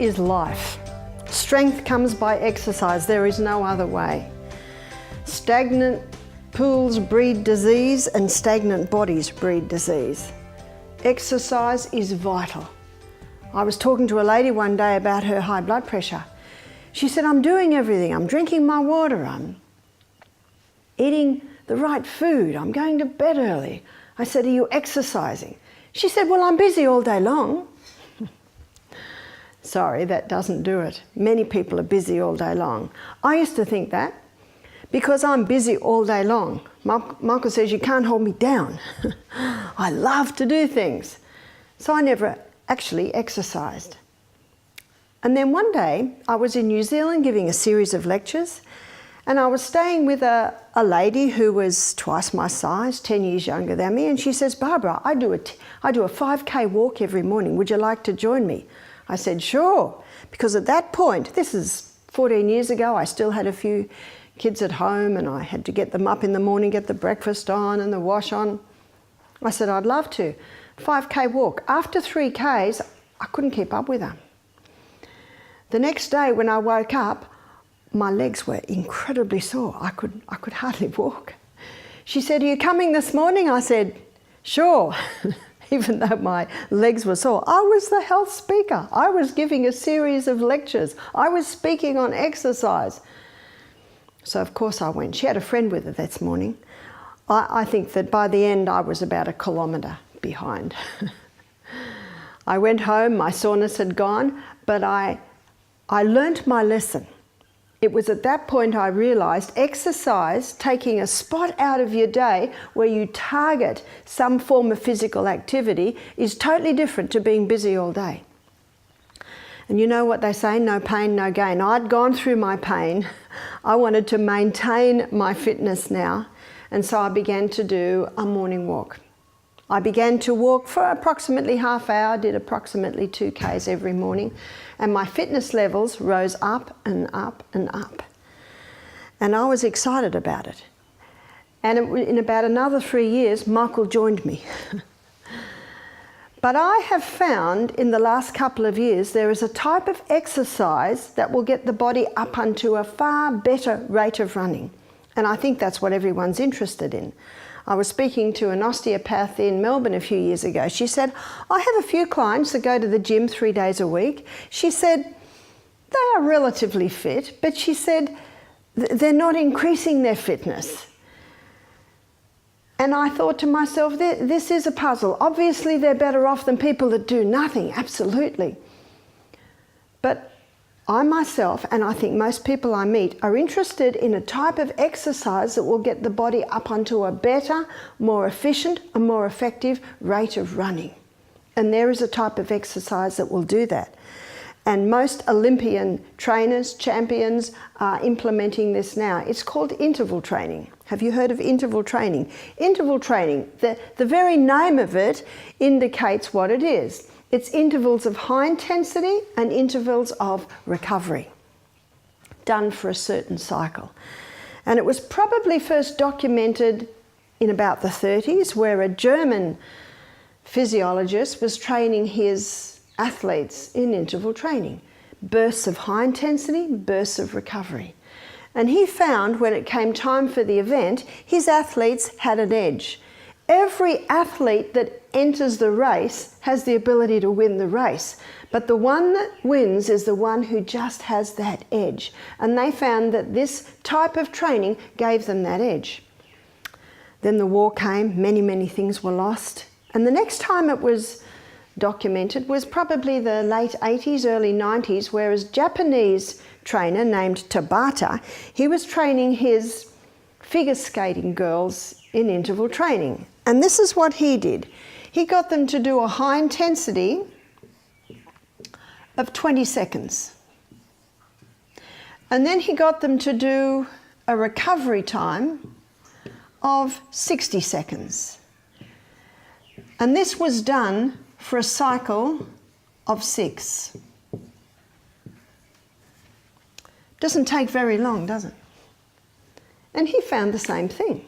is life. Strength comes by exercise. There is no other way. Stagnant pools breed disease and stagnant bodies breed disease. Exercise is vital. I was talking to a lady one day about her high blood pressure. She said, I'm doing everything. I'm drinking my water. I'm eating the right food. I'm going to bed early. I said, are you exercising? She said, well, I'm busy all day long. Sorry, that doesn't do it. Many people are busy all day long. I used to think that because I'm busy all day long. Michael says, you can't hold me down. I love to do things. So I never actually exercised. And then one day I was in New Zealand giving a series of lectures, and I was staying with a lady who was twice my size, 10 years younger than me, and she says, Barbara, I do a 5K walk every morning. Would you like to join me? I said, sure, because at that point, this is 14 years ago, I still had a few kids at home and I had to get them up in the morning, get the breakfast on and the wash on. I said, I'd love to. 5K walk. After 3Ks, I couldn't keep up with her. The next day when I woke up, my legs were incredibly sore. I could hardly walk. She said, are you coming this morning? I said, sure. Even though my legs were sore. I was the health speaker. I was giving a series of lectures. I was speaking on exercise. So of course I went. She had a friend with her that morning. I think that by the end I was about 1 kilometre behind. I went home, my soreness had gone, but I learnt my lesson. It was at that point I realised exercise, taking a spot out of your day where you target some form of physical activity, is totally different to being busy all day. And you know what they say, no pain, no gain. I'd gone through my pain. I wanted to maintain my fitness now, and so I began to do a morning walk. I began to walk for approximately half hour, did approximately 2Ks every morning, and my fitness levels rose up and up and up. And I was excited about it. And in about another 3 years, Michael joined me. But I have found in the last couple of years, there is a type of exercise that will get the body up onto a far better rate of running. And I think that's what everyone's interested in. I was speaking to an osteopath in Melbourne a few years ago. She said, I have a few clients that go to the gym 3 days a week. She said, they are relatively fit, but she said, they're not increasing their fitness. And I thought to myself, this is a puzzle. Obviously, they're better off than people that do nothing, absolutely. But I myself, and I think most people I meet, are interested in a type of exercise that will get the body up onto a better, more efficient, and more effective rate of running. And there is a type of exercise that will do that. And most Olympian trainers, champions, are implementing this now. It's called interval training. Have you heard of interval training? Interval training, the very name of it indicates what it is. It's intervals of high intensity and intervals of recovery, done for a certain cycle. And it was probably first documented in about the 30s, where a German physiologist was training his athletes in interval training. Bursts of high intensity, bursts of recovery. And he found when it came time for the event, his athletes had an edge. Every athlete that enters the race has the ability to win the race, but the one that wins is the one who just has that edge. And they found that this type of training gave them that edge. Then the war came, many things were lost. And the next time it was documented was probably the late 80s, early 90s, where a Japanese trainer named Tabata, he was training his figure skating girls in interval training. And this is what he did. He got them to do a high intensity of 20 seconds. And then he got them to do a recovery time of 60 seconds. And this was done for a cycle of 6. Doesn't take very long, does it? And he found the same thing,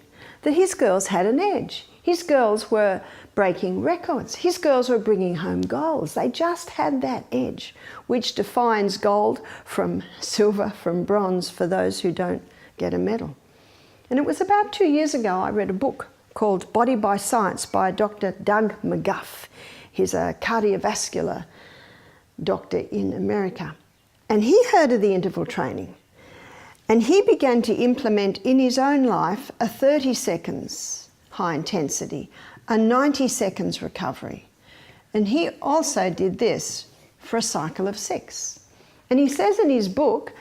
that his girls had an edge. His girls were breaking records. His girls were bringing home golds. They just had that edge, which defines gold from silver, from bronze, for those who don't get a medal. And it was about 2 years ago I read a book called Body by Science by Dr. Doug McGuff. He's a cardiovascular doctor in America. And he heard of the interval training. And he began to implement in his own life a 30 seconds high intensity, a 90 seconds recovery. And he also did this for a cycle of 6. And he says in his book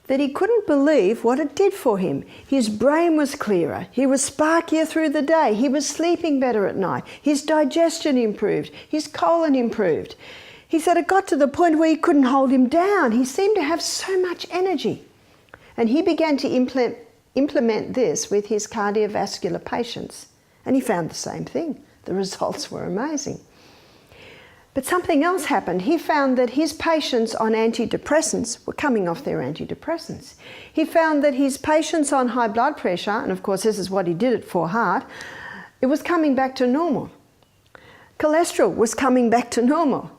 that he couldn't believe what it did for him. His brain was clearer, he was sparkier through the day, he was sleeping better at night, his digestion improved, his colon improved. He said it got to the point where he couldn't hold him down. He seemed to have so much energy. And he began to implement this with his cardiovascular patients. And he found the same thing. The results were amazing. But something else happened. He found that his patients on antidepressants were coming off their antidepressants. He found that his patients on high blood pressure, and of course this is what he did it for heart, it was coming back to normal. Cholesterol was coming back to normal.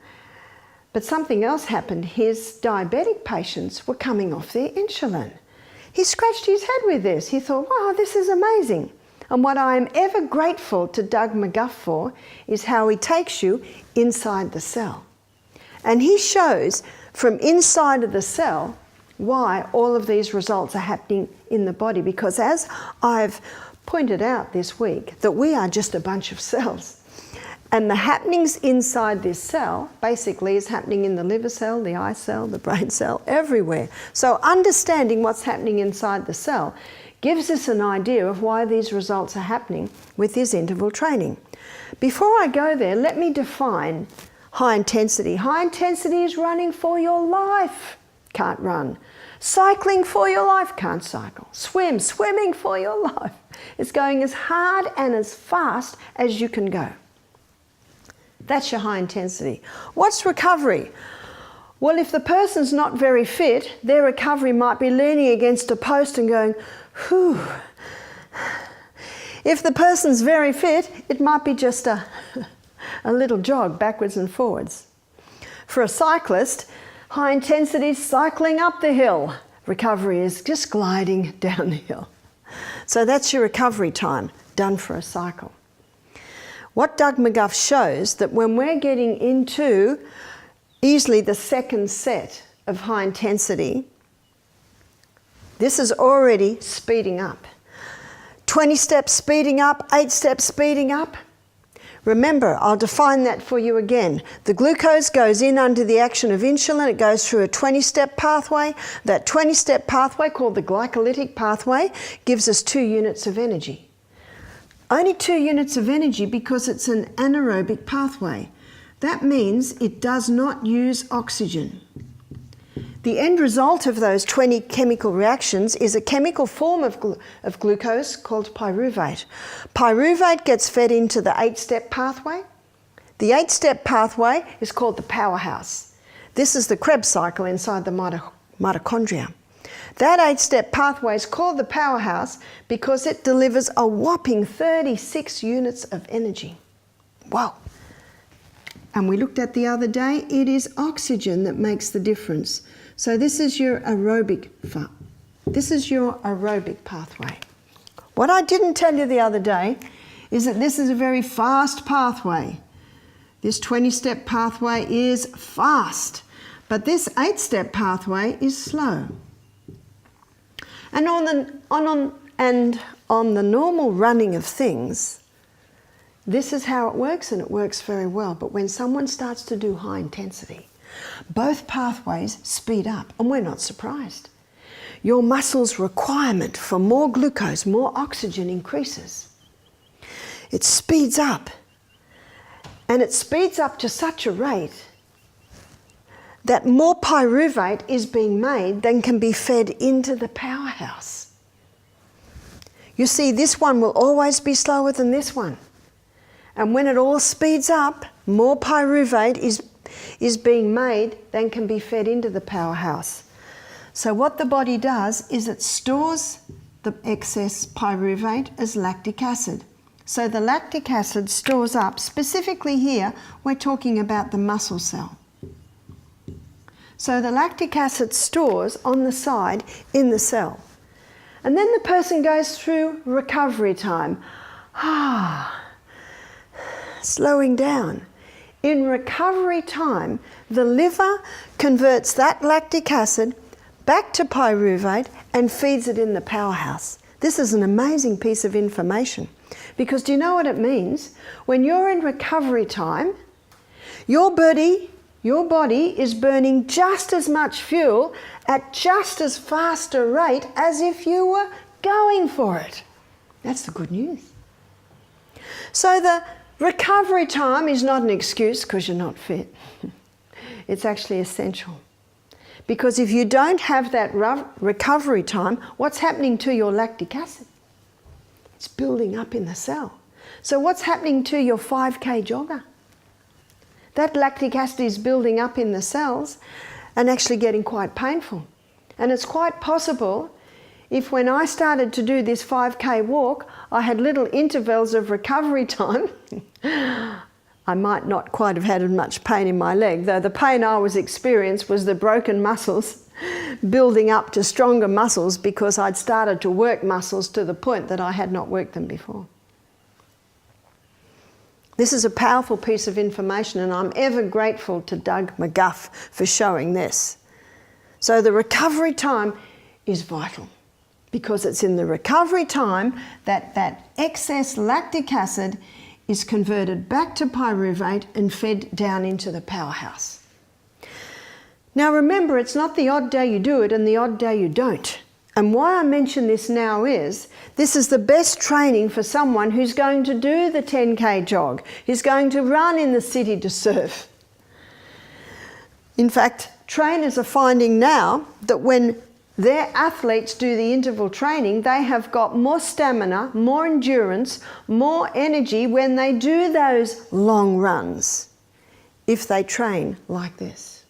But something else happened. His diabetic patients were coming off their insulin. He scratched his head with this. He thought, wow, this is amazing. And what I am ever grateful to Doug McGuff for is how he takes you inside the cell. And he shows from inside of the cell why all of these results are happening in the body. Because as I've pointed out this week, that we are just a bunch of cells. And the happenings inside this cell basically is happening in the liver cell, the eye cell, the brain cell, everywhere. So understanding what's happening inside the cell gives us an idea of why these results are happening with this interval training. Before I go there, let me define high intensity. High intensity is running for your life, can't run. Cycling for your life, can't cycle. Swimming for your life. It's going as hard and as fast as you can go. That's your high intensity. What's recovery? Well, if the person's not very fit, their recovery might be leaning against a post and going, whew. If the person's very fit, it might be just a little jog backwards and forwards. For a cyclist, high intensity is cycling up the hill. Recovery is just gliding down the hill. So that's your recovery time, done for a cycle. What Doug McGuff shows that when we're getting into easily the second set of high intensity, this is already speeding up. 20 steps speeding up, 8 steps speeding up. Remember, I'll define that for you again. The glucose goes in under the action of insulin. It goes through a 20-step pathway. That 20-step pathway, called the glycolytic pathway, gives us 2 units of energy. Only 2 units of energy because it's an anaerobic pathway. That means it does not use oxygen. The end result of those 20 chemical reactions is a chemical form of glucose called pyruvate. Pyruvate gets fed into the 8-step pathway. The 8-step pathway is called the powerhouse. This is the Krebs cycle inside the mitochondria. That 8-step pathway is called the powerhouse because it delivers a whopping 36 units of energy. Wow. And we looked at the other day, it is oxygen that makes the difference. So this is your aerobic pathway. What I didn't tell you the other day is that this is a very fast pathway. This 20-step pathway is fast, but this 8-step pathway is slow. And on the normal running of things, this is how it works, and it works very well. But when someone starts to do high intensity, both pathways speed up, and we're not surprised. Your muscle's requirement for more glucose, more oxygen increases. It speeds up, and it speeds up to such a rate that more pyruvate is being made than can be fed into the powerhouse. You see, this one will always be slower than this one. And when it all speeds up, more pyruvate is being made than can be fed into the powerhouse. So what the body does is it stores the excess pyruvate as lactic acid. So the lactic acid stores up, specifically here, we're talking about the muscle cell. So the lactic acid stores on the side in the cell. And then the person goes through recovery time. Slowing down. In recovery time, the liver converts that lactic acid back to pyruvate and feeds it in the powerhouse. This is an amazing piece of information, because do you know what it means? When you're in recovery time, your body is burning just as much fuel at just as fast a rate as if you were going for it. That's the good news. So the recovery time is not an excuse because you're not fit. It's actually essential. Because if you don't have that recovery time, what's happening to your lactic acid? It's building up in the cell. So what's happening to your 5K jogger? That lactic acid is building up in the cells and actually getting quite painful. And it's quite possible if when I started to do this 5K walk, I had little intervals of recovery time, I might not quite have had as much pain in my leg, though the pain I was experiencing was the broken muscles building up to stronger muscles because I'd started to work muscles to the point that I had not worked them before. This is a powerful piece of information, and I'm ever grateful to Doug McGuff for showing this. So the recovery time is vital, because it's in the recovery time that excess lactic acid is converted back to pyruvate and fed down into the powerhouse. Now remember, it's not the odd day you do it and the odd day you don't. And why I mention this now is, this is the best training for someone who's going to do the 10K jog, who's going to run in the city to surf. In fact, trainers are finding now that when their athletes do the interval training, they have got more stamina, more endurance, more energy when they do those long runs, if they train like this.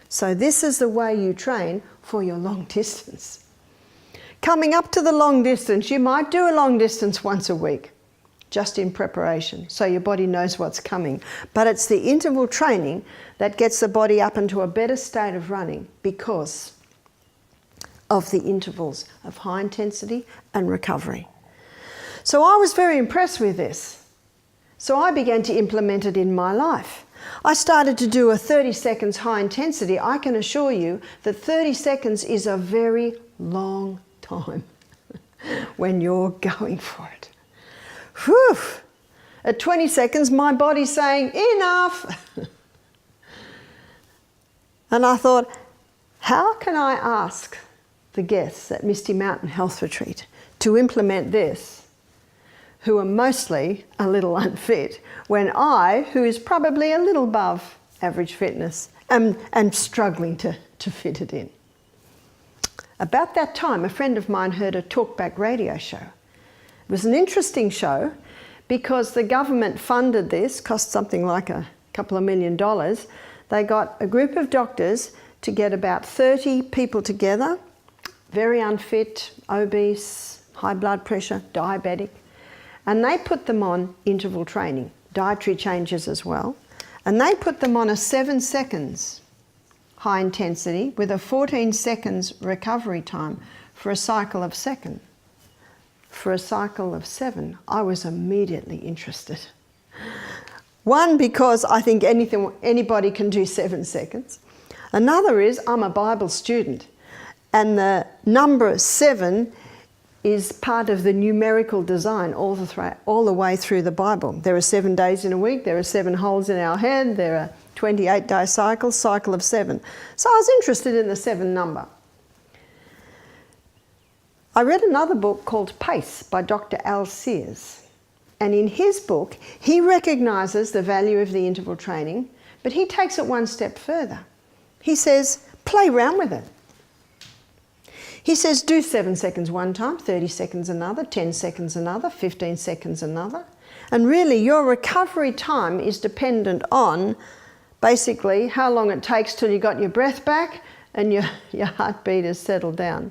So this is the way you train for your long distance. Coming up to the long distance, you might do a long distance once a week, just in preparation, so your body knows what's coming. But it's the interval training that gets the body up into a better state of running because of the intervals of high intensity and recovery. So I was very impressed with this. So I began to implement it in my life. I started to do a 30 seconds high intensity. I can assure you that 30 seconds is a very long time when you're going for it. Whew! At 20 seconds, my body's saying, enough! And I thought, how can I ask the guests at Misty Mountain Health Retreat to implement this, who are mostly a little unfit, when I, who is probably a little above average fitness, am struggling to fit it in? About that time, a friend of mine heard a talkback radio show. It was an interesting show because the government funded this, cost something like a couple of $1 million. They got a group of doctors to get about 30 people together, very unfit, obese, high blood pressure, diabetic, and they put them on interval training, dietary changes as well, and they put them on a 7 seconds high intensity with a 14 seconds recovery time for a cycle of 7. For a cycle of 7, I was immediately interested. One, because I think anybody can do 7 seconds. Another is I'm a Bible student, and the number 7 is part of the numerical design all the way through the Bible. There are 7 days in a week, there are 7 holes in our head, there are 28-day cycles, cycle of 7. So I was interested in the 7 number. I read another book called Pace by Dr. Al Sears. And in his book, he recognises the value of the interval training, but he takes it one step further. He says, play around with it. He says, do 7 seconds one time, 30 seconds another, 10 seconds another, 15 seconds another. And really, your recovery time is dependent on basically how long it takes till you got your breath back and your heartbeat has settled down.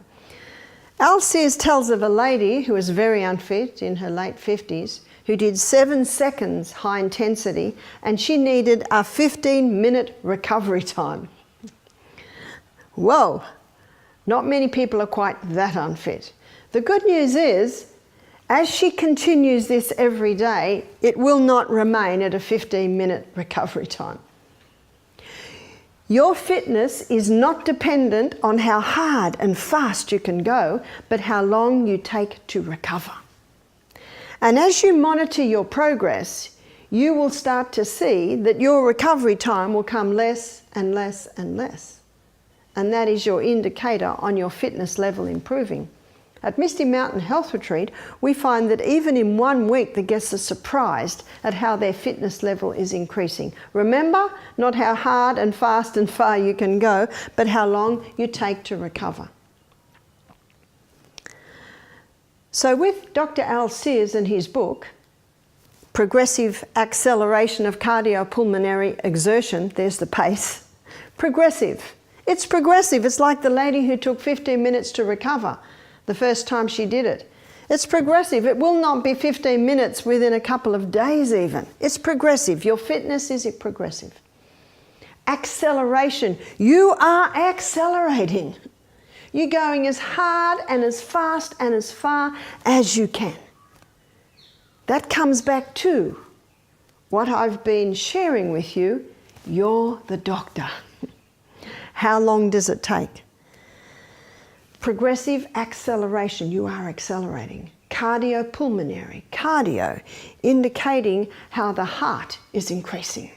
Al Sears tells of a lady who was very unfit in her late 50s who did 7 seconds high intensity, and she needed a 15-minute recovery time. Whoa, not many people are quite that unfit. The good news is, as she continues this every day, it will not remain at a 15-minute recovery time. Your fitness is not dependent on how hard and fast you can go, but how long you take to recover. And as you monitor your progress, you will start to see that your recovery time will come less and less and less. And that is your indicator on your fitness level improving. At Misty Mountain Health Retreat, we find that even in 1 week, the guests are surprised at how their fitness level is increasing. Remember, not how hard and fast and far you can go, but how long you take to recover. So with Dr. Al Sears and his book, Progressive Acceleration of Cardiopulmonary Exertion, there's the pace, progressive. It's progressive. It's like the lady who took 15 minutes to recover the first time she did it. It's progressive. It will not be 15 minutes within a couple of days even. It's progressive. Your fitness is progressive. Acceleration. You are accelerating. You're going as hard and as fast and as far as you can. That comes back to what I've been sharing with you. You're the doctor. How long does it take? Progressive acceleration, you are accelerating. Cardiopulmonary, cardio, indicating how the heart is increasing.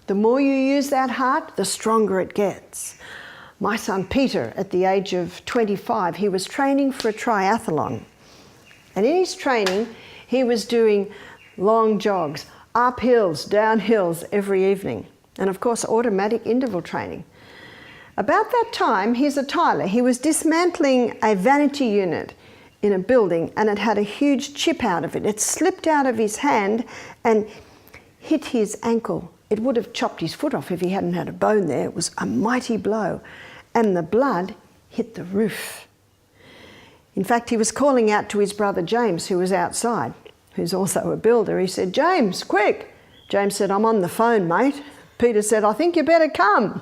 The more you use that heart, the stronger it gets. My son Peter, at the age of 25, he was training for a triathlon. And in his training, he was doing long jogs, up hills, down hills every evening. And of course, automatic interval training. About that time, he's a tiler. He was dismantling a vanity unit in a building, and it had a huge chip out of it. It slipped out of his hand and hit his ankle. It would have chopped his foot off if he hadn't had a bone there. It was a mighty blow, and the blood hit the roof. In fact, he was calling out to his brother James, who was outside, who's also a builder. He said, "James, quick." James said, "I'm on the phone, mate." Peter said, "I think you better come."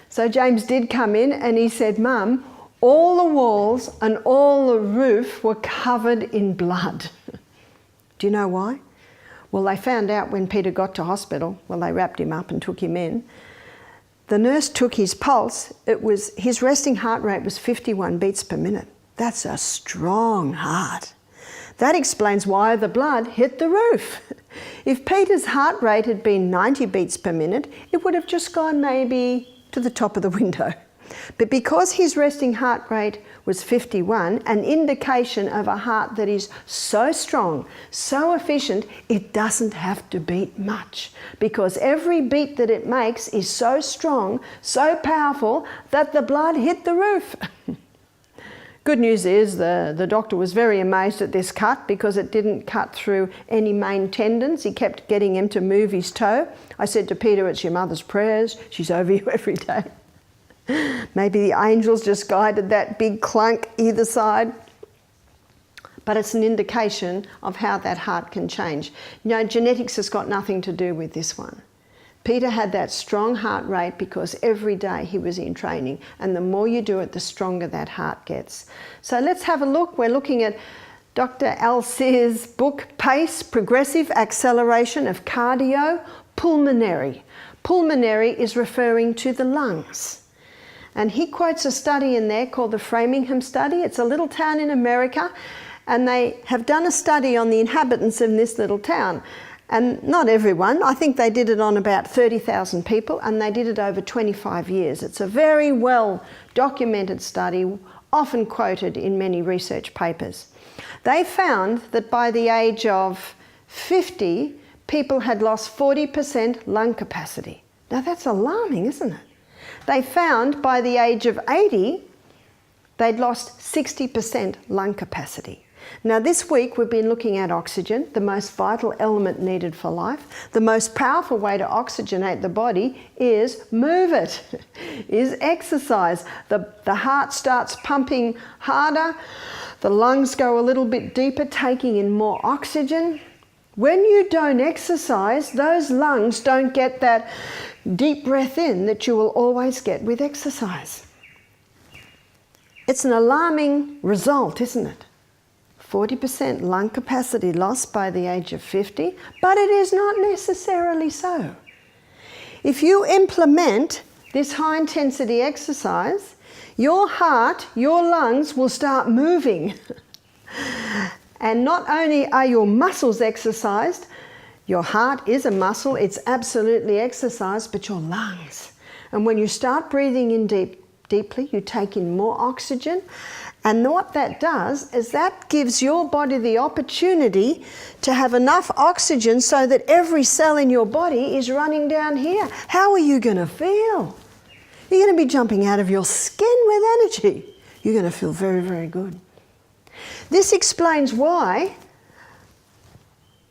So James did come in and he said, "Mum, all the walls and all the roof were covered in blood." Do you know why? Well, they found out when Peter got to hospital. Well, they wrapped him up and took him in. The nurse took his pulse. His resting heart rate was 51 beats per minute. That's a strong heart. That explains why the blood hit the roof. If Peter's heart rate had been 90 beats per minute, it would have just gone maybe to the top of the window. But because his resting heart rate was 51, an indication of a heart that is so strong, so efficient, it doesn't have to beat much, because every beat that it makes is so strong, so powerful, that the blood hit the roof. Good news is the doctor was very amazed at this cut, because it didn't cut through any main tendons. He kept getting him to move his toe. I said to Peter, "It's your mother's prayers. She's over you every day." Maybe the angels just guided that big clunk either side. But it's an indication of how that heart can change. You know, genetics has got nothing to do with this one. Peter had that strong heart rate because every day he was in training, and the more you do it, the stronger that heart gets. So let's have a look. We're looking at Dr. Al Sears' book, Pace, Progressive Acceleration of Cardiopulmonary. Pulmonary is referring to the lungs. And he quotes a study in there called the Framingham study. It's a little town in America, and they have done a study on the inhabitants in this little town. And not everyone, I think they did it on about 30,000 people, and they did it over 25 years. It's a very well documented study, often quoted in many research papers. They found that by the age of 50, people had lost 40% lung capacity. Now that's alarming, isn't it? They found by the age of 80, they'd lost 60% lung capacity. Now this week we've been looking at oxygen, the most vital element needed for life. The most powerful way to oxygenate the body is move it, is exercise. The heart starts pumping harder, the lungs go a little bit deeper, taking in more oxygen. When you don't exercise, those lungs don't get that deep breath in that you will always get with exercise. It's an alarming result, isn't it? 40% lung capacity lost by the age of 50, but it is not necessarily so. If you implement this high intensity exercise, your heart, your lungs will start moving. And not only are your muscles exercised, your heart is a muscle, it's absolutely exercised, but your lungs. And when you start breathing in deeply, you take in more oxygen. And what that does is that gives your body the opportunity to have enough oxygen so that every cell in your body is running down here. How are you going to feel? You're going to be jumping out of your skin with energy. You're going to feel very, very good. This explains why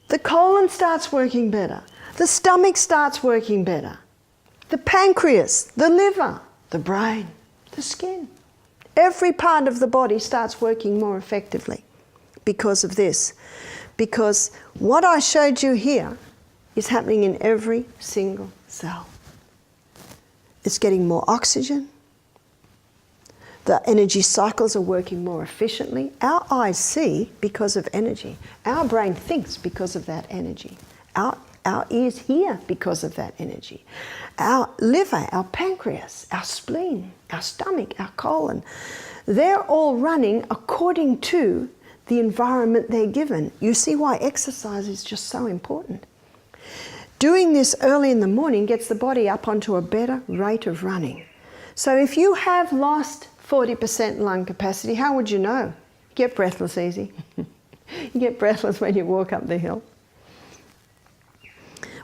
the colon starts working better, the stomach starts working better, the pancreas, the liver, the brain, the skin. Every part of the body starts working more effectively because of this. Because what I showed you here is happening in every single cell. It's getting more oxygen. The energy cycles are working more efficiently. Our eyes see because of energy. Our brain thinks because of that energy. Our ears hear because of that energy. Our liver, our pancreas, our spleen, our stomach, our colon, they're all running according to the environment they're given. You see why exercise is just so important. Doing this early in the morning gets the body up onto a better rate of running. So if you have lost 40% lung capacity, how would you know? Get breathless easy. You get breathless when you walk up the hill.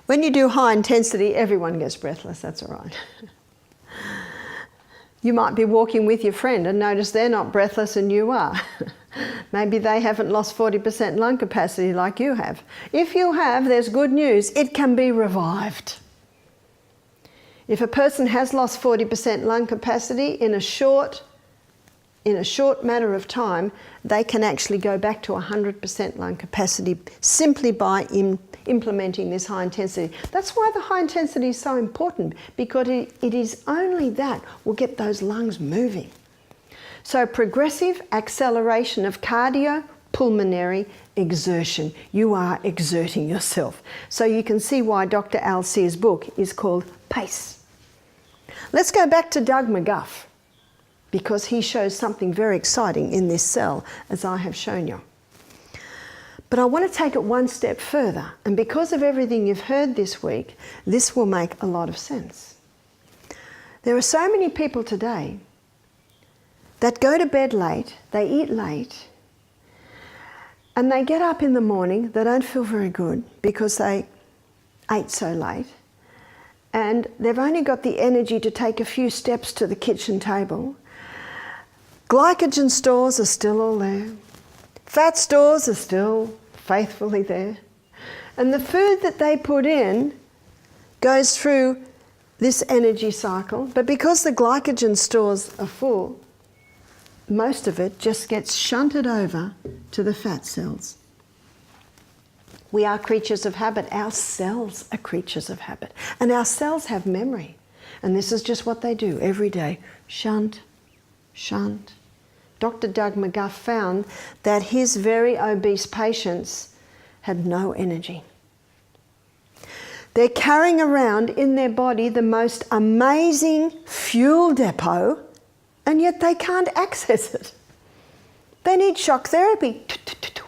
When you do high intensity, everyone gets breathless, that's all right. You might be walking with your friend and notice they're not breathless and you are. Maybe they haven't lost 40% lung capacity like you have. If you have, there's good news, it can be revived. If a person has lost 40% lung capacity in a short matter of time, they can actually go back to 100% lung capacity simply by implementing this high intensity. That's why the high intensity is so important, because it is only that will get those lungs moving. So progressive acceleration of cardiopulmonary exertion. You are exerting yourself. So you can see why Dr. Al Sear's book is called PACE. Let's go back to Doug McGuff, because he shows something very exciting in this cell, as I have shown you. But I want to take it one step further, and because of everything you've heard this week, this will make a lot of sense. There are so many people today that go to bed late, they eat late, and they get up in the morning, they don't feel very good because they ate so late, and they've only got the energy to take a few steps to the kitchen table. Glycogen stores are still all there. Fat stores are still faithfully there. And the food that they put in goes through this energy cycle, but because the glycogen stores are full, most of it just gets shunted over to the fat cells. We are creatures of habit. Our cells are creatures of habit. And our cells have memory. And this is just what they do every day. Shunt, shunt. Dr. Doug McGuff found that his very obese patients had no energy. They're carrying around in their body the most amazing fuel depot, and yet they can't access it. They need shock therapy.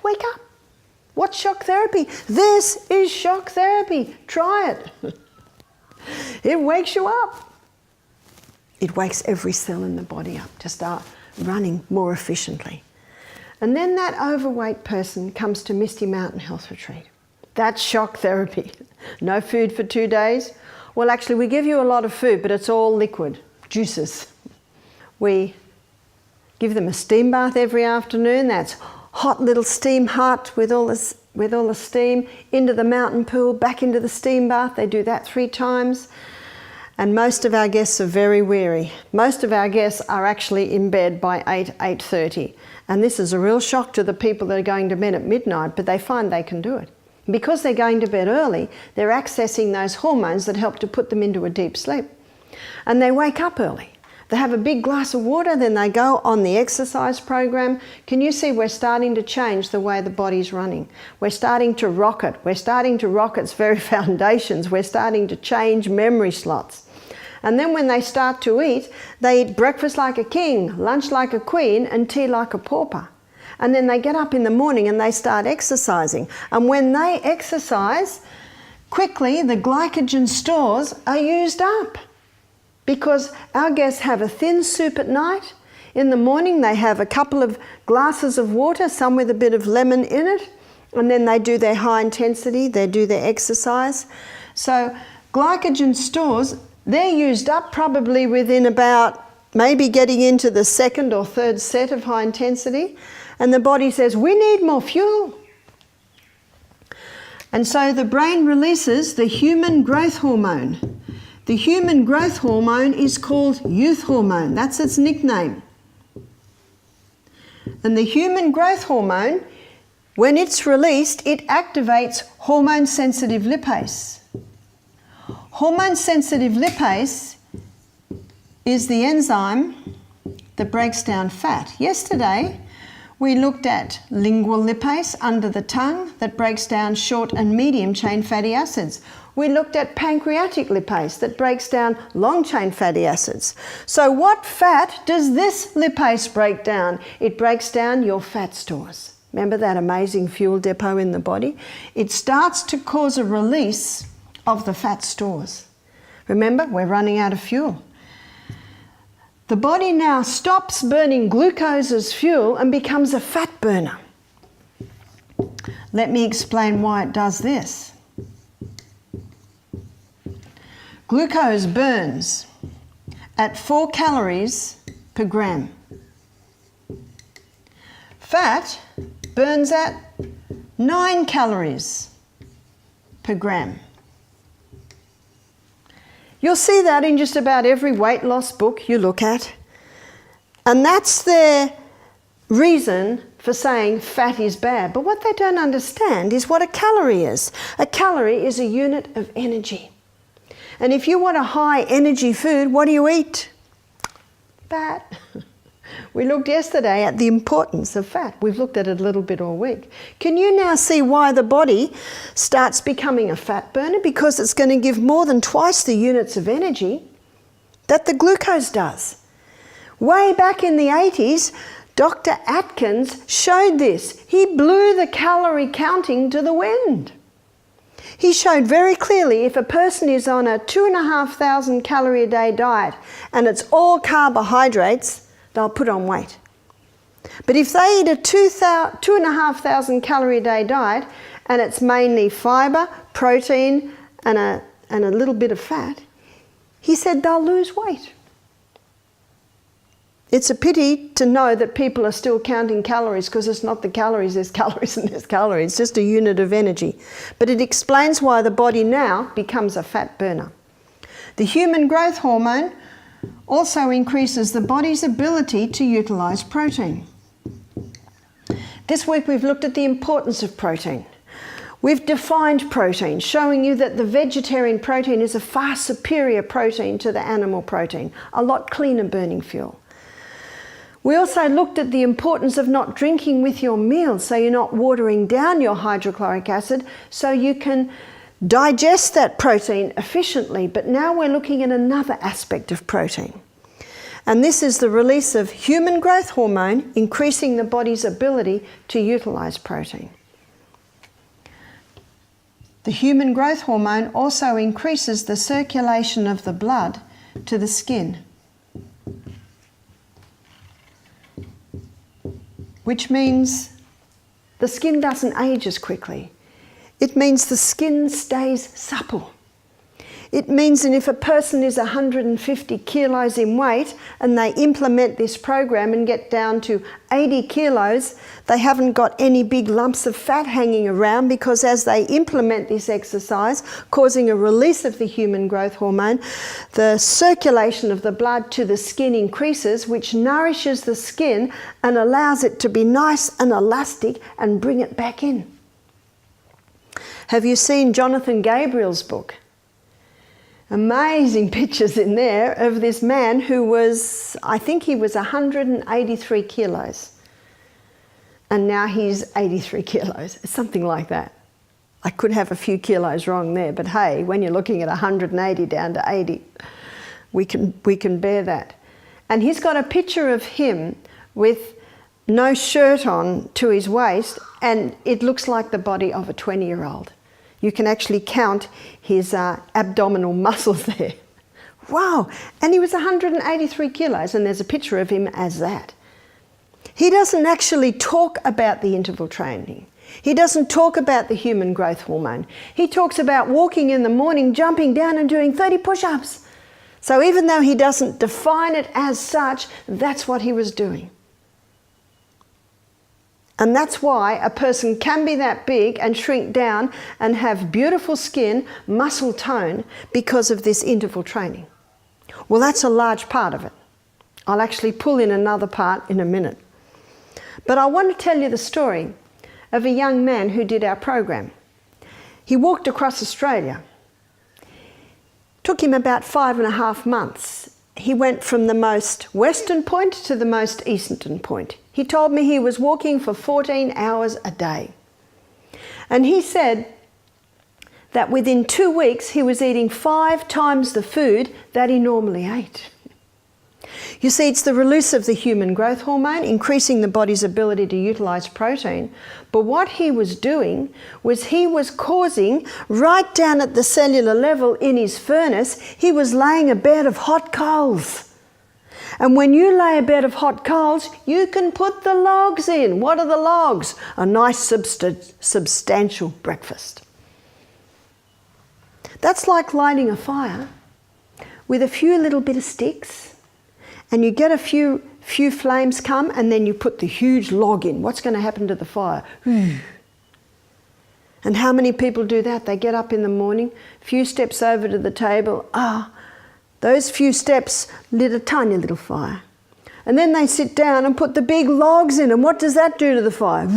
Wake up. What's shock therapy? This is shock therapy. Try it. It wakes you up. It wakes every cell in the body up to start running more efficiently. And then that overweight person comes to Misty Mountain Health Retreat. That's shock therapy. No food for 2 days. Well, actually, we give you a lot of food, but it's all liquid, juices. We give them a steam bath every afternoon. That's hot little steam hut with all the steam, into the mountain pool, back into the steam bath. They do that 3 times. And most of our guests are very weary. Most of our guests are actually in bed by 8:30. And this is a real shock to the people that are going to bed at midnight, but they find they can do it. Because they're going to bed early, they're accessing those hormones that help to put them into a deep sleep. And they wake up early. They have a big glass of water, then they go on the exercise program. Can you see we're starting to change the way the body's running? We're starting to rock it. We're starting to rock its very foundations. We're starting to change memory slots. And then when they start to eat, they eat breakfast like a king, lunch like a queen, and tea like a pauper. And then they get up in the morning and they start exercising. And when they exercise, quickly the glycogen stores are used up. Because our guests have a thin soup at night. In the morning they have a couple of glasses of water, some with a bit of lemon in it. And then they do their high intensity, they do their exercise. So glycogen stores, they're used up probably within about maybe getting into the 2nd or 3rd set of high intensity. And the body says, we need more fuel. And so the brain releases the human growth hormone. The human growth hormone is called youth hormone. That's its nickname. And the human growth hormone, when it's released, it activates hormone-sensitive lipase. Hormone-sensitive lipase is the enzyme that breaks down fat. Yesterday, we looked at lingual lipase under the tongue that breaks down short and medium chain fatty acids. We looked at pancreatic lipase that breaks down long chain fatty acids. So what fat does this lipase break down? It breaks down your fat stores. Remember that amazing fuel depot in the body? It starts to cause a release of the fat stores. Remember, we're running out of fuel. The body now stops burning glucose as fuel and becomes a fat burner. Let me explain why it does this. Glucose burns at 4 calories per gram. Fat burns at 9 calories per gram. You'll see that in just about every weight loss book you look at. And that's their reason for saying fat is bad. But what they don't understand is what a calorie is. A calorie is a unit of energy. And if you want a high energy food, what do you eat? Fat. We looked yesterday at the importance of fat. We've looked at it a little bit all week. Can you now see why the body starts becoming a fat burner? Because it's going to give more than twice the units of energy that the glucose does. Way back in the 80s, Dr. Atkins showed this. He blew the calorie counting to the wind. He showed very clearly if a person is on a 2,500 calorie a day diet and it's all carbohydrates, they'll put on weight. But if they eat a 2,500 calorie a day diet and it's mainly fibre, protein and a little bit of fat, he said they'll lose weight. It's a pity to know that people are still counting calories because it's not the calories, there's calories and there's calories. It's just a unit of energy. But it explains why the body now becomes a fat burner. The human growth hormone also increases the body's ability to utilise protein. This week we've looked at the importance of protein. We've defined protein, showing you that the vegetarian protein is a far superior protein to the animal protein, a lot cleaner burning fuel. We also looked at the importance of not drinking with your meals, so you're not watering down your hydrochloric acid, so you can digest that protein efficiently. But now we're looking at another aspect of protein. And this is the release of human growth hormone, increasing the body's ability to utilise protein. The human growth hormone also increases the circulation of the blood to the skin, which means the skin doesn't age as quickly. It means the skin stays supple. It means that if a person is 150 kilos in weight and they implement this program and get down to 80 kilos, they haven't got any big lumps of fat hanging around, because as they implement this exercise, causing a release of the human growth hormone, the circulation of the blood to the skin increases, which nourishes the skin and allows it to be nice and elastic and bring it back in. Have you seen Jonathan Gabriel's book? Amazing pictures in there of this man who was, I think he was 183 kilos. And now he's 83 kilos, something like that. I could have a few kilos wrong there, but hey, when you're looking at 180 down to 80, we can bear that. And he's got a picture of him with no shirt on to his waist, and it looks like the body of a 20-year-old. You can actually count his abdominal muscles there. Wow! And he was 183 kilos, and there's a picture of him as that. He doesn't actually talk about the interval training. He doesn't talk about the human growth hormone. He talks about walking in the morning, jumping down and doing 30 push-ups. So even though he doesn't define it as such, that's what he was doing. And that's why a person can be that big and shrink down and have beautiful skin, muscle tone, because of this interval training. Well, that's a large part of it. I'll actually pull in another part in a minute. But I want to tell you the story of a young man who did our program. He walked across Australia. Took him about 5.5 months. He went from the most western point to the most eastern point. He told me he was walking for 14 hours a day. And he said that within 2 weeks he was eating 5 times the food that he normally ate. You see, it's the release of the human growth hormone, increasing the body's ability to utilize protein. But what he was doing was he was causing, right down at the cellular level in his furnace, he was laying a bed of hot coals. And when you lay a bed of hot coals, you can put the logs in. What are the logs? A nice substantial breakfast. That's like lighting a fire with a few little bit of sticks, and you get a few flames come, and then you put the huge log in. What's going to happen to the fire? And how many people do that? They get up in the morning, few steps over to the table. Those few steps lit a tiny little fire. And then they sit down and put the big logs in, and what does that do to the fire?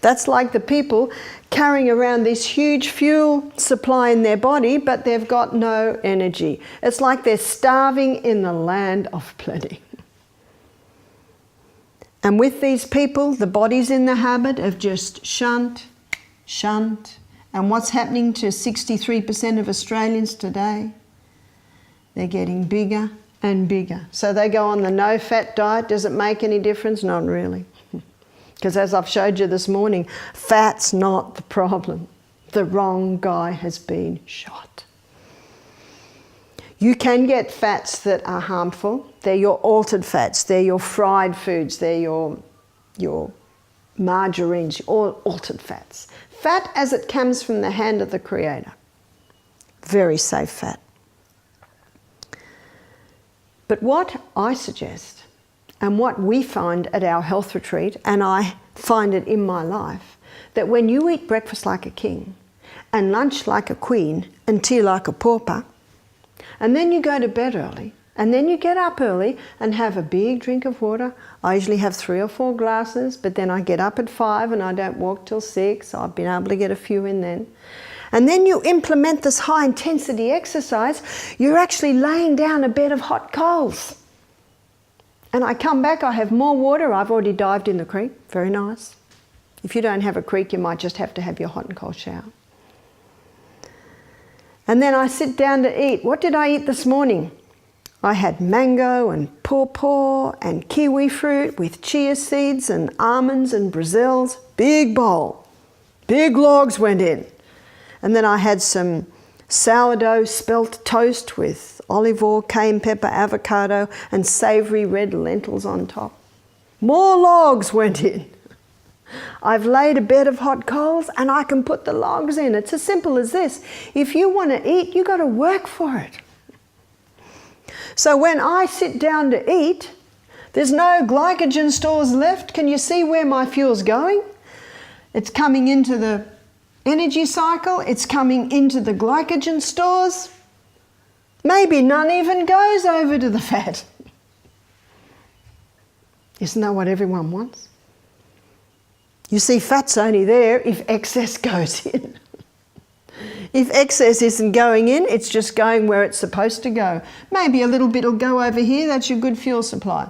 That's like the people carrying around this huge fuel supply in their body, but they've got no energy. It's like they're starving in the land of plenty. And with these people, the body's in the habit of just shunt. And what's happening to 63% of Australians today? They're getting bigger and bigger. So they go on the no-fat diet. Does it make any difference? Not really. Because as I've showed you this morning, fat's not the problem. The wrong guy has been shot. You can get fats that are harmful. They're your altered fats. They're your fried foods. They're your margarines, all altered fats. Fat as it comes from the hand of the Creator. Very safe fat. But what I suggest, and what we find at our health retreat, and I find it in my life, that when you eat breakfast like a king, and lunch like a queen, and tea like a pauper, and then you go to bed early, and then you get up early and have a big drink of water. I usually have 3 or 4 glasses, but then I get up at 5 and I don't walk till 6. So I've been able to get a few in then. And then you implement this high intensity exercise, you're actually laying down a bed of hot coals. And I come back, I have more water. I've already dived in the creek. Very nice. If you don't have a creek, you might just have to have your hot and cold shower. And then I sit down to eat. What did I eat this morning? I had mango and pawpaw and kiwi fruit with chia seeds and almonds and Brazils. Big bowl. Big logs went in. And then I had some sourdough spelt toast with olive oil, cayenne pepper, avocado, and savoury red lentils on top. More logs went in. I've laid a bed of hot coals and I can put the logs in. It's as simple as this. If you want to eat, you've got to work for it. So when I sit down to eat, there's no glycogen stores left. Can you see where my fuel's going? It's coming into the energy cycle. It's coming into the glycogen stores. Maybe none even goes over to the fat. Isn't that what everyone wants? You see, fat's only there if excess goes in. If excess isn't going in, it's just going where it's supposed to go. Maybe a little bit will go over here, that's your good fuel supply.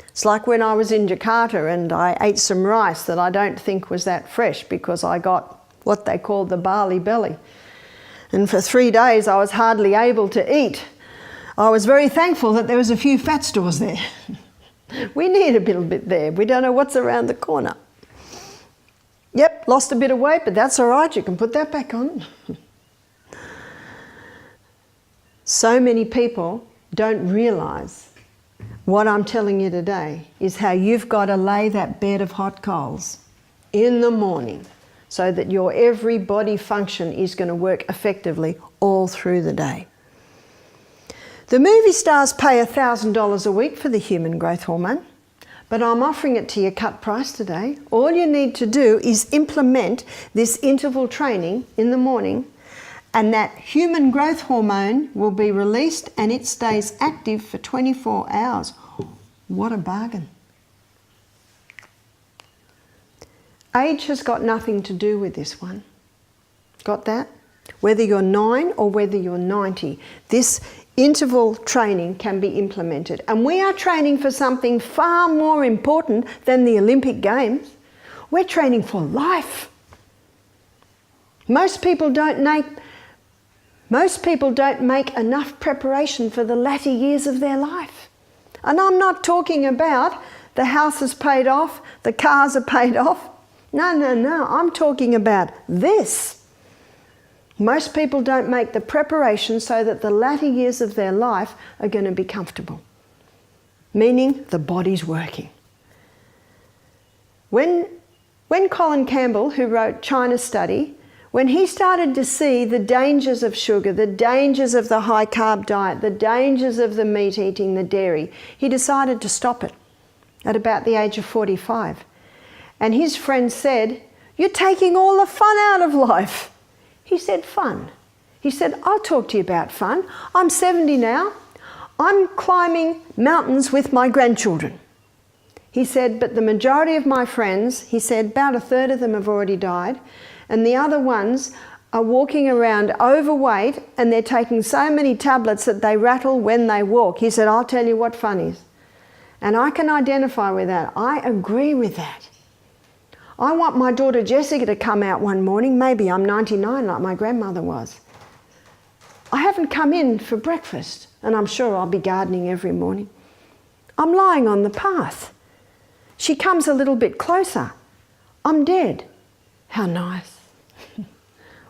It's like when I was in Jakarta and I ate some rice that I don't think was that fresh because I got what they call the barley belly. And for 3 days I was hardly able to eat. I was very thankful that there was a few fat stores there. We need a little bit there. We don't know what's around the corner. Yep, lost a bit of weight, but that's all right. You can put that back on. So many people don't realise what I'm telling you today is how you've got to lay that bed of hot coals in the morning so that your every body function is going to work effectively all through the day. The movie stars pay $1,000 a week for the human growth hormone, but I'm offering it to you cut price today. All you need to do is implement this interval training in the morning, and that human growth hormone will be released and it stays active for 24 hours. What a bargain. Age has got nothing to do with this one. Got that? Whether you're 9 or whether you're 90, this interval training can be implemented. And we are training for something far more important than the Olympic Games. We're training for life. Most people don't make enough preparation for the latter years of their life. And I'm not talking about the house is paid off, the cars are paid off. No. I'm talking about this. Most people don't make the preparation so that the latter years of their life are going to be comfortable, meaning the body's working. When Colin Campbell, who wrote China Study, when he started to see the dangers of sugar, the dangers of the high carb diet, the dangers of the meat eating, the dairy, he decided to stop it at about the age of 45. And his friend said, "You're taking all the fun out of life." He said, "Fun." He said, "I'll talk to you about fun. I'm 70 now. I'm climbing mountains with my grandchildren." He said, "But the majority of my friends," he said, "about a third of them have already died, and the other ones are walking around overweight and they're taking so many tablets that they rattle when they walk." He said, "I'll tell you what fun is." And I can identify with that. I agree with that. I want my daughter Jessica to come out one morning. Maybe I'm 99 like my grandmother was. I haven't come in for breakfast, and I'm sure I'll be gardening every morning. I'm lying on the path. She comes a little bit closer. I'm dead. How nice.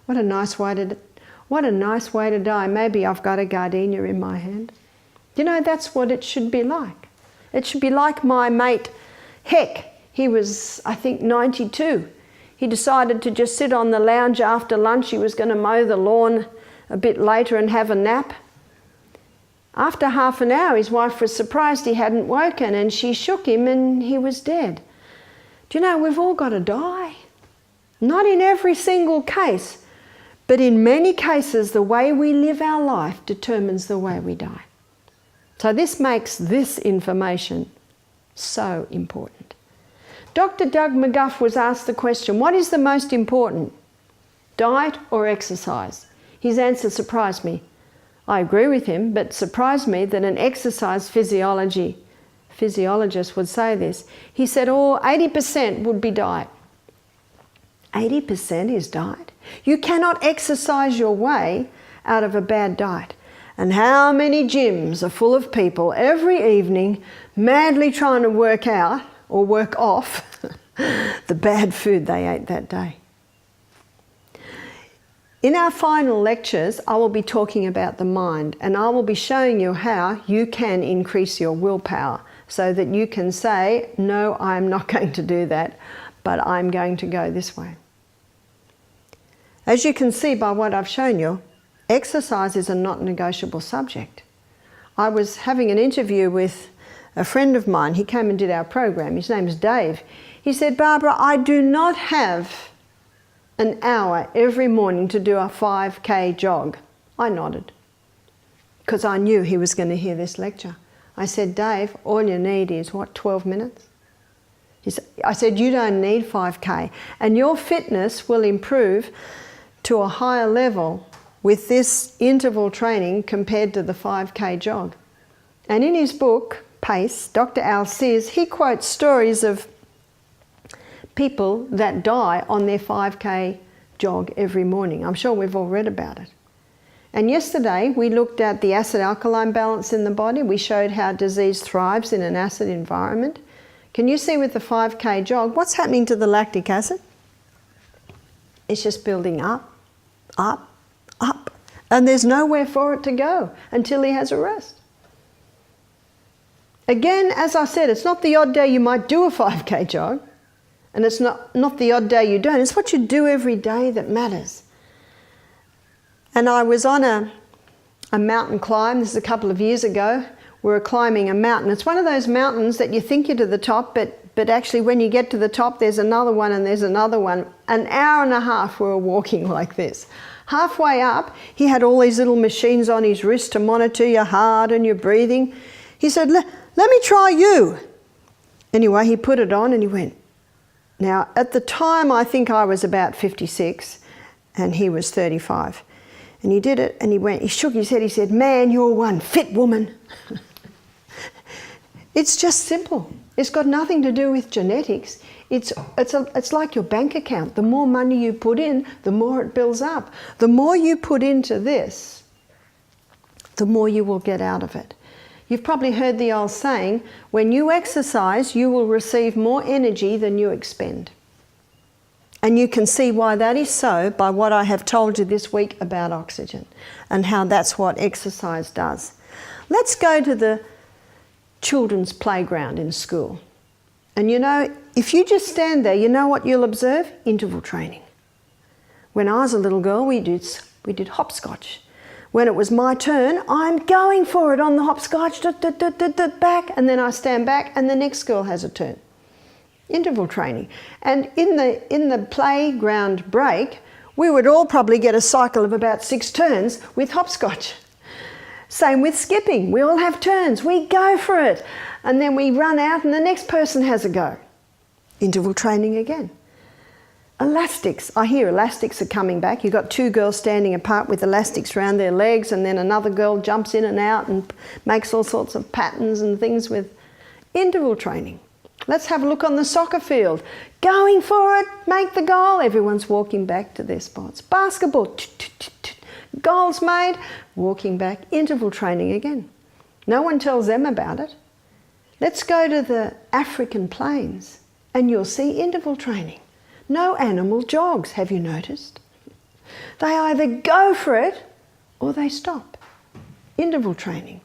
What a nice way to die. Maybe I've got a gardenia in my hand. You know, that's what it should be like. It should be like my mate Heck. He was, I think, 92. He decided to just sit on the lounge after lunch. He was going to mow the lawn a bit later and have a nap. After half an hour, his wife was surprised he hadn't woken, and she shook him and he was dead. Do you know, we've all got to die. Not in every single case, but in many cases, the way we live our life determines the way we die. So this makes this information so important. Dr. Doug McGuff was asked the question, what is the most important, diet or exercise? His answer surprised me. I agree with him, but surprised me that an exercise physiologist would say this. He said, 80% would be diet. 80% is diet? You cannot exercise your way out of a bad diet. And how many gyms are full of people every evening madly trying to work out or work off the bad food they ate that day. In our final lectures, I will be talking about the mind, and I will be showing you how you can increase your willpower so that you can say, no, I'm not going to do that, but I'm going to go this way. As you can see by what I've shown you, exercise is a not negotiable subject. I was having an interview with a friend of mine. He came and did our program. His name is Dave. He said, Barbara, I do not have an hour every morning to do a 5K jog. I nodded, because I knew he was going to hear this lecture. I said, Dave, all you need is, what, 12 minutes? I said, you don't need 5K, and your fitness will improve to a higher level with this interval training compared to the 5K jog. And in his book, Pace, Dr. Al Sears, he quotes stories of people that die on their 5K jog every morning. I'm sure we've all read about it. And yesterday we looked at the acid-alkaline balance in the body. We showed how disease thrives in an acid environment. Can you see with the 5K jog, what's happening to the lactic acid? It's just building up, up, up. And there's nowhere for it to go until he has a rest. Again, as I said, it's not the odd day you might do a 5K jog, and it's not the odd day you don't. It's what you do every day that matters. And I was on a mountain climb, this is a couple of years ago. We were climbing a mountain. It's one of those mountains that you think you're to the top, but actually when you get to the top, there's another one and there's another one. An hour and a half we were walking like this. Halfway up, he had all these little machines on his wrist to monitor your heart and your breathing. He said, let me try you. Anyway, he put it on and he went. Now, at the time, I think I was about 56 and he was 35. And he did it and he shook his head, he said, man, you're one fit woman. It's just simple. It's got nothing to do with genetics. It's like your bank account. The more money you put in, the more it builds up. The more you put into this, the more you will get out of it. You've probably heard the old saying, when you exercise, you will receive more energy than you expend. And you can see why that is so by what I have told you this week about oxygen and how that's what exercise does. Let's go to the children's playground in school. And you know, if you just stand there, you know what you'll observe? Interval training. When I was a little girl, we did hopscotch. When it was my turn, I'm going for it on the hopscotch, back, and then I stand back and the next girl has a turn. Interval training. And in the playground break, we would all probably get a cycle of about 6 turns with hopscotch. Same with skipping. We all have turns. We go for it. And then we run out and the next person has a go. Interval training again. Elastics. I hear elastics are coming back. You've got 2 girls standing apart with elastics around their legs, and then another girl jumps in and out and makes all sorts of patterns and things with interval training. Let's have a look on the soccer field. Going for it, make the goal. Everyone's walking back to their spots. Basketball, goals made, walking back, interval training again. No one tells them about it. Let's go to the African plains and you'll see interval training. No animal jogs, have you noticed? They either go for it or they stop. Interval training.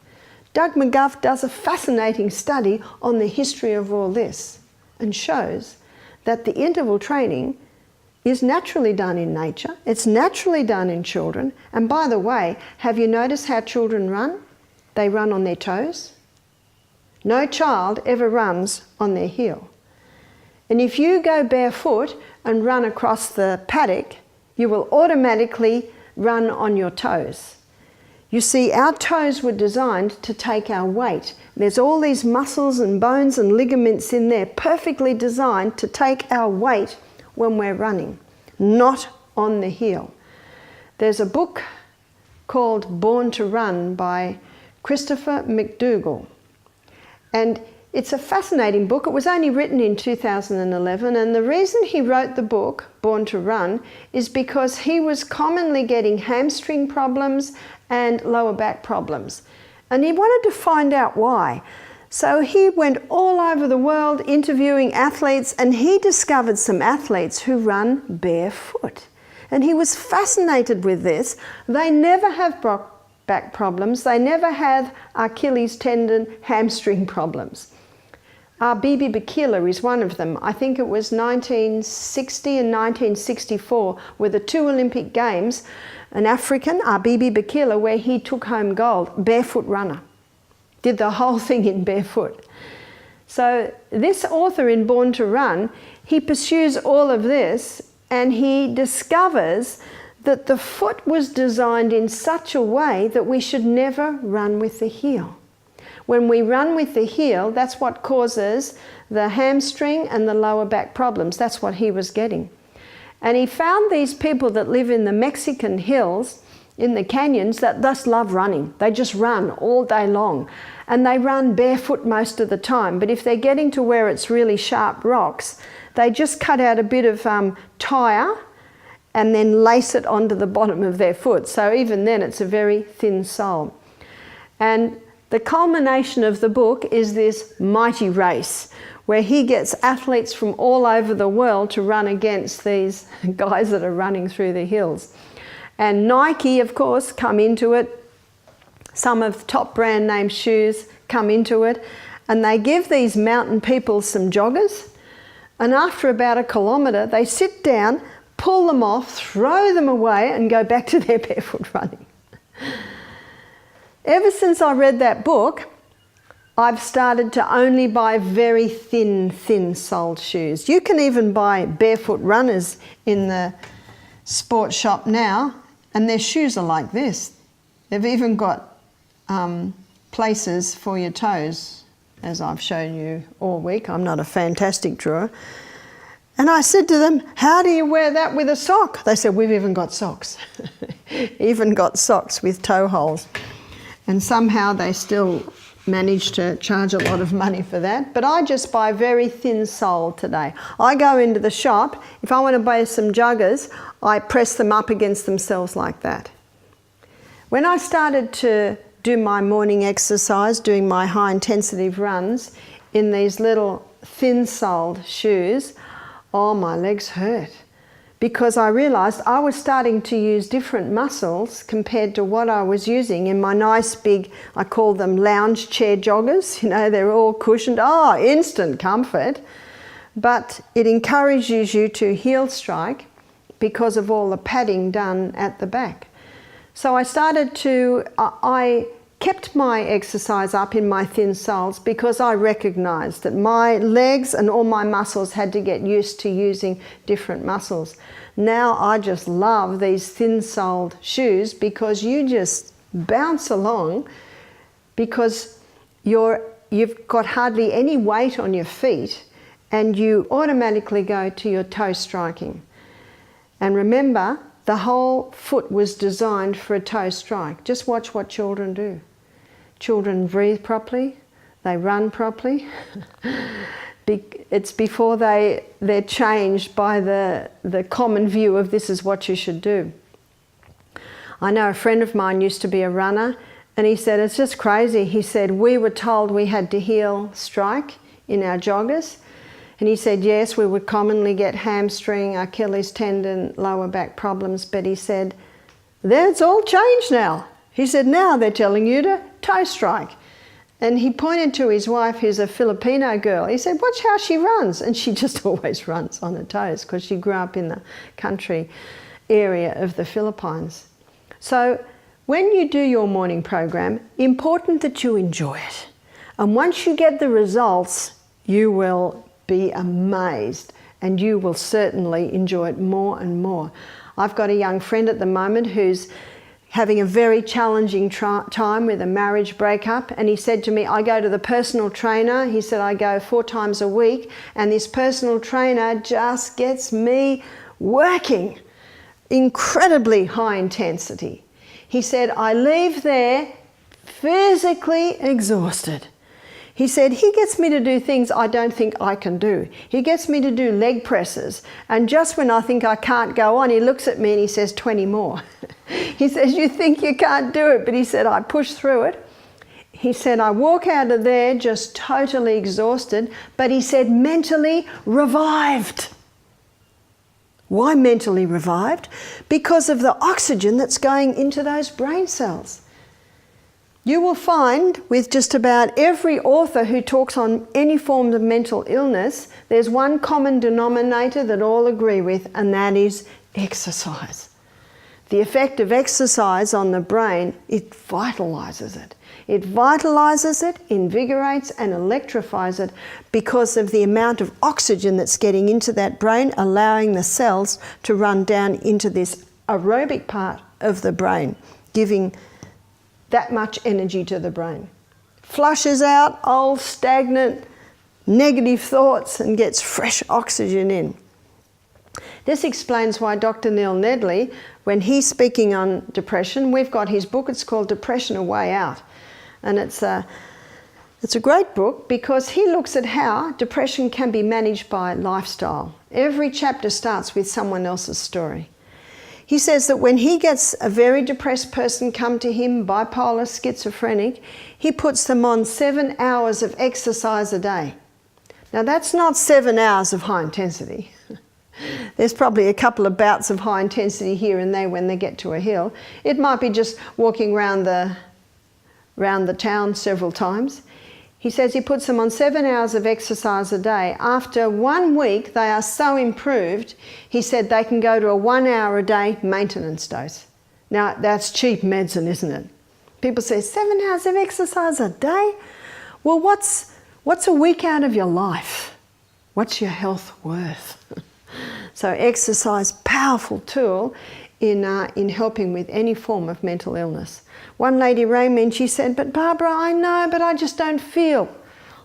Doug McGuff does a fascinating study on the history of all this and shows that the interval training is naturally done in nature, it's naturally done in children, and by the way, have you noticed how children run? They run on their toes. No child ever runs on their heel. And if you go barefoot and run across the paddock, you will automatically run on your toes. You see, our toes were designed to take our weight. There's all these muscles and bones and ligaments in there, perfectly designed to take our weight when we're running, not on the heel. There's a book called Born to Run by Christopher McDougall. And it's a fascinating book. It was only written in 2011, and the reason he wrote the book, Born to Run, is because he was commonly getting hamstring problems and lower back problems. And he wanted to find out why. So he went all over the world interviewing athletes, and he discovered some athletes who run barefoot. And he was fascinated with this. They never have back problems. They never have Achilles tendon, hamstring problems. Bibi Bikila is one of them. I think it was 1960 and 1964 were the two Olympic Games, an African, Bibi Bikila, where he took home gold, barefoot runner. Did the whole thing in barefoot. So this author in Born to Run, he pursues all of this and he discovers that the foot was designed in such a way that we should never run with the heel. When we run with the heel, that's what causes the hamstring and the lower back problems. That's what he was getting. And he found these people that live in the Mexican hills, in the canyons, that just love running. They just run all day long. And they run barefoot most of the time. But if they're getting to where it's really sharp rocks, they just cut out a bit of tire and then lace it onto the bottom of their foot. So even then it's a very thin sole. And the culmination of the book is this mighty race where he gets athletes from all over the world to run against these guys that are running through the hills. And Nike, of course, come into it. Some of the top brand name shoes come into it. And they give these mountain people some joggers. And after about a kilometre, they sit down, pull them off, throw them away and go back to their barefoot running. Ever since I read that book, I've started to only buy very thin-soled shoes. You can even buy barefoot runners in the sports shop now, and their shoes are like this. They've even got places for your toes, as I've shown you all week. I'm not a fantastic drawer. And I said to them, how do you wear that with a sock? They said, we've even got socks. Even got socks with toe holes. And somehow they still manage to charge a lot of money for that. But I just buy very thin sole today. I go into the shop, if I want to buy some joggers, I press them up against themselves like that. When I started to do my morning exercise, doing my high intensity runs in these little thin soled shoes, oh, my legs hurt. Because I realised I was starting to use different muscles compared to what I was using in my nice big, I call them lounge chair joggers. You know, they're all cushioned. Oh, instant comfort. But it encourages you to heel strike because of all the padding done at the back. So I kept my exercise up in my thin soles because I recognised that my legs and all my muscles had to get used to using different muscles. Now I just love these thin-soled shoes because you just bounce along because you've got hardly any weight on your feet and you automatically go to your toe striking. And remember, the whole foot was designed for a toe strike. Just watch what children do. Children breathe properly, they run properly. It's before they're changed by the common view of this is what you should do. I know a friend of mine used to be a runner and he said, it's just crazy. He said, we were told we had to heel strike in our joggers. And he said, yes, we would commonly get hamstring, Achilles tendon, lower back problems. But he said, that's all changed now. He said, now they're telling you to toe strike. And he pointed to his wife, who's a Filipino girl. He said, watch how she runs. And she just always runs on her toes because she grew up in the country area of the Philippines. So when you do your morning program, important that you enjoy it. And once you get the results, you will be amazed and you will certainly enjoy it more and more. I've got a young friend at the moment who's having a very challenging time with a marriage breakup, and he said to me, I go to the personal trainer. He said, I go 4 times a week and this personal trainer just gets me working incredibly high intensity. He said, I leave there physically exhausted. He said, he gets me to do things I don't think I can do. He gets me to do leg presses. And just when I think I can't go on, he looks at me and he says, 20 more. He says, you think you can't do it. But he said, I push through it. He said, I walk out of there just totally exhausted. But he said, mentally revived. Why mentally revived? Because of the oxygen that's going into those brain cells. You will find with just about every author who talks on any form of mental illness, there's one common denominator that all agree with, and that is exercise. The effect of exercise on the brain, it vitalizes it. It vitalizes it, invigorates and electrifies it because of the amount of oxygen that's getting into that brain, allowing the cells to run down into this aerobic part of the brain, giving that much energy to the brain. Flushes out old, stagnant, negative thoughts and gets fresh oxygen in. This explains why Dr. Neil Nedley, when he's speaking on depression, we've got his book, it's called Depression: A Way Out. And it's a great book because he looks at how depression can be managed by lifestyle. Every chapter starts with someone else's story. He says that when he gets a very depressed person come to him, bipolar, schizophrenic, he puts them on 7 hours of exercise a day. Now that's not 7 hours of high intensity. There's probably a couple of bouts of high intensity here and there when they get to a hill. It might be just walking around the town several times. He says he puts them on 7 hours of exercise a day. After 1 week, they are so improved, he said they can go to a 1 hour a day maintenance dose. Now, that's cheap medicine, isn't it? People say, 7 hours of exercise a day? Well, what's a week out of your life? What's your health worth? So exercise, powerful tool in helping with any form of mental illness. One lady rang me and she said, but Barbara, I know, but I just don't feel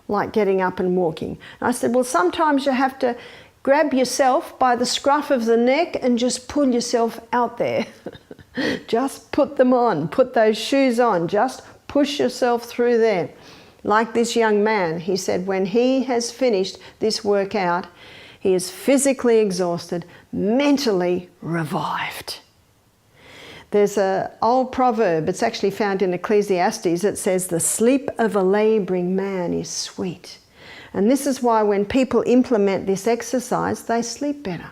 like getting up and walking. And I said, well, sometimes you have to grab yourself by the scruff of the neck and just pull yourself out there. Just put them on, put those shoes on, just push yourself through there. Like this young man, he said when he has finished this workout, he is physically exhausted, mentally revived. There's an old proverb, it's actually found in Ecclesiastes, that says the sleep of a labouring man is sweet. And this is why when people implement this exercise, they sleep better.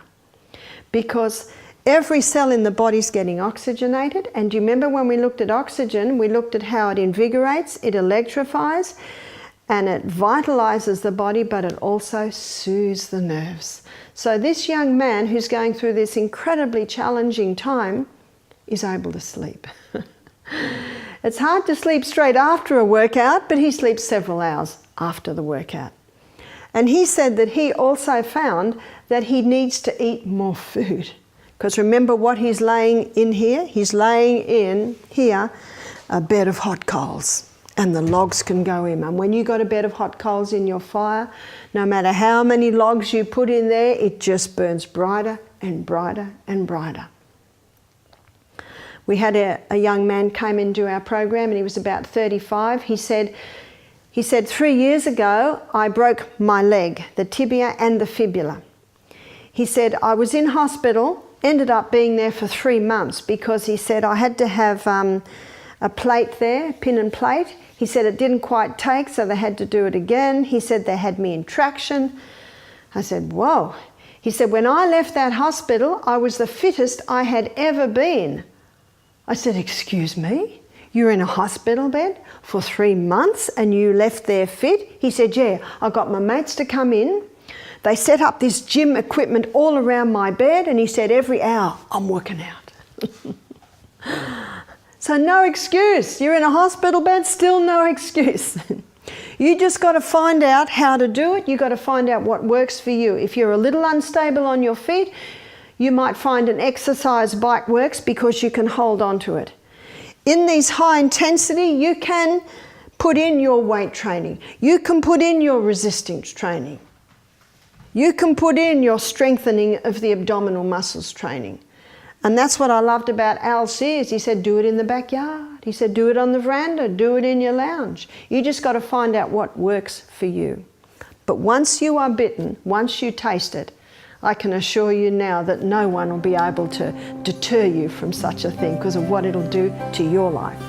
Because every cell in the body is getting oxygenated. And do you remember when we looked at oxygen, we looked at how it invigorates, it electrifies, and it vitalizes the body, but it also soothes the nerves. So this young man who's going through this incredibly challenging time is able to sleep. It's hard to sleep straight after a workout, but he sleeps several hours after the workout. And he said that he also found that he needs to eat more food. Because remember what he's laying in here? He's laying in here a bed of hot coals. And the logs can go in. And when you've got a bed of hot coals in your fire, no matter how many logs you put in there, it just burns brighter and brighter and brighter. We had a young man came into our program and he was about 35. He said 3 years ago, I broke my leg, the tibia and the fibula. He said, I was in hospital, ended up being there for 3 months because he said I had to have a plate there, pin and plate. He said it didn't quite take, so they had to do it again. He said they had me in traction. I said, whoa. He said, when I left that hospital, I was the fittest I had ever been. I said, excuse me? You're in a hospital bed for 3 months and you left there fit? He said, yeah, I got my mates to come in. They set up this gym equipment all around my bed and he said, every hour I'm working out. So no excuse. You're in a hospital bed, still no excuse. You just got to find out how to do it. You've got to find out what works for you. If you're a little unstable on your feet, you might find an exercise bike works because you can hold on to it. In these high intensity, you can put in your weight training. You can put in your resistance training. You can put in your strengthening of the abdominal muscles training. And that's what I loved about Al Sears. He said, do it in the backyard. He said, do it on the veranda, do it in your lounge. You just got to find out what works for you. But once you are bitten, once you taste it, I can assure you now that no one will be able to deter you from such a thing because of what it'll do to your life.